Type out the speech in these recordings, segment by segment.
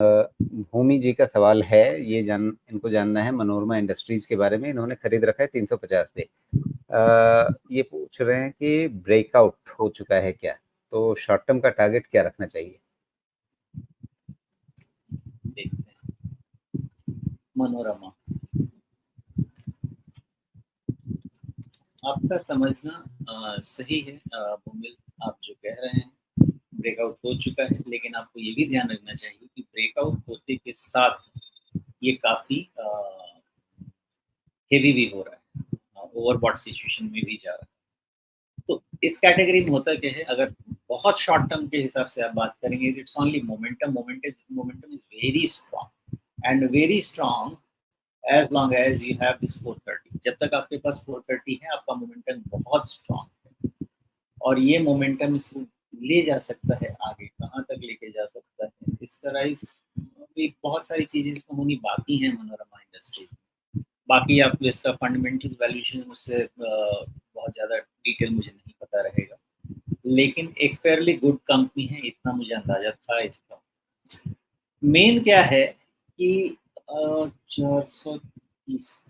भूमि जी का सवाल है, इनको जानना है मनोरमा इंडस्ट्रीज के बारे में। इन्होंने खरीद रखा है 350 पे। ये पूछ रहे हैं कि ब्रेकआउट हो चुका है क्या, तो शॉर्ट टर्म का टारगेट क्या रखना चाहिए। देखते हैं मनोरमा, आपका समझना सही है भूमिल, आप जो कह रहे हैं ब्रेकआउट हो चुका है, लेकिन आपको ये भी ध्यान रखना चाहिए कि ब्रेकआउट होते के साथ ये काफी हेवी भी हो रहा है, ओवरबॉट सिचुएशन में भी जा रहा है। तो इस कैटेगरी में होता क्या है, अगर बहुत शॉर्ट टर्म के हिसाब से आप बात करेंगे, it's only momentum. Momentum is very strong and very strong as long as you have this 430। जब तक आपके पास 430 है, आपका मोमेंटम बहुत स्ट्रांग है, और ये मोमेंटम इसको ले जा सकता है आगे, कहाँ तक लेके जा सकता है, इसका राइज भी बहुत सारी चीजें इसमें होनी बाकी हैं मनोरमा इंडस्ट्रीज में। बाकी आप इसका फंडामेंटल्स वैल्यूएशन मुझसे बहुत ज़्यादा डिटेल मुझे नहीं पता रहेगा, लेकिन एक फेयरली गुड कंपनी है, इतना मुझे अंदाजा था इसका। मेन क्या है कि 430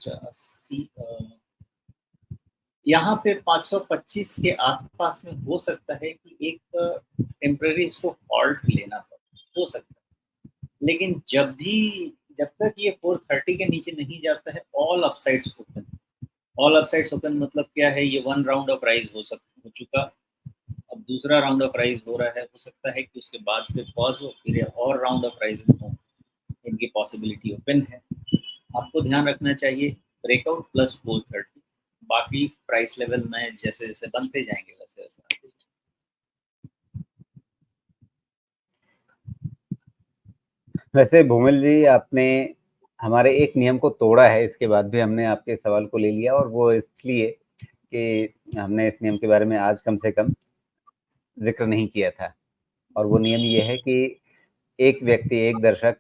यहाँ पे 525 के आसपास में हो सकता है कि एक टेम्पररी इसको हॉल्ट लेना हो सकता है, लेकिन जब तक ये 430 के नीचे नहीं जाता है, all upsides open. All upsides open मतलब क्या है, ये वन राउंड ऑफ राइज हो चुका, अब दूसरा राउंड ऑफ राइज हो रहा है, हो सकता है कि उसके बाद फिर पॉज हो, फिर और राउंड ऑफ राइजेस हो, इनकी पॉसिबिलिटी ओपन है। आपको ध्यान रखना चाहिए ब्रेकआउट प्लस 430, बाकी प्राइस लेवल नए जैसे जैसे बनते जाएंगे वैसे वैसे आते जाएंगे। वैसे भूमिल जी, आपने हमारे एक नियम को तोड़ा है, इसके बाद भी हमने आपके सवाल को ले लिया, और वो इसलिए कि हमने इस नियम के बारे में आज कम से कम जिक्र नहीं किया था। और वो नियम ये है कि एक व्यक्ति, एक दर्शक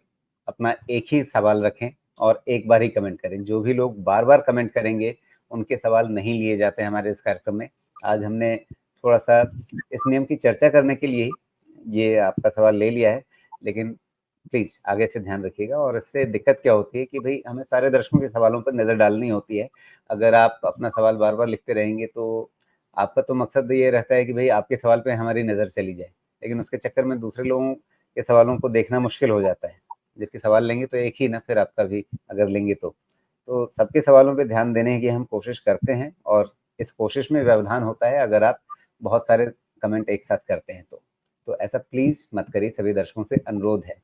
अपना एक ही सवाल रखें और एक बार ही कमेंट करें। जो भी लोग बार बार कमेंट करेंगे, उनके सवाल नहीं लिए जाते हमारे इस कार्यक्रम में। आज हमने थोड़ा सा इस नियम की चर्चा करने के लिए ही ये आपका सवाल ले लिया है, लेकिन प्लीज आगे से ध्यान रखिएगा। और इससे दिक्कत क्या होती है कि भाई हमें सारे दर्शकों के सवालों पर नजर डालनी होती है। अगर आप अपना सवाल बार बार लिखते रहेंगे तो आपका तो मकसद ये रहता है कि भाई आपके सवाल पे हमारी नजर चली जाए, लेकिन उसके चक्कर में दूसरे लोगों के सवालों को देखना मुश्किल हो जाता है। जबकि सवाल लेंगे तो एक ही ना, फिर आपका भी अगर लेंगे तो सबके सवालों पे ध्यान देने की हम कोशिश करते हैं, और इस कोशिश में व्यवधान होता है अगर आप बहुत सारे कमेंट एक साथ करते हैं तो ऐसा प्लीज मत करिए, सभी दर्शकों से अनुरोध है।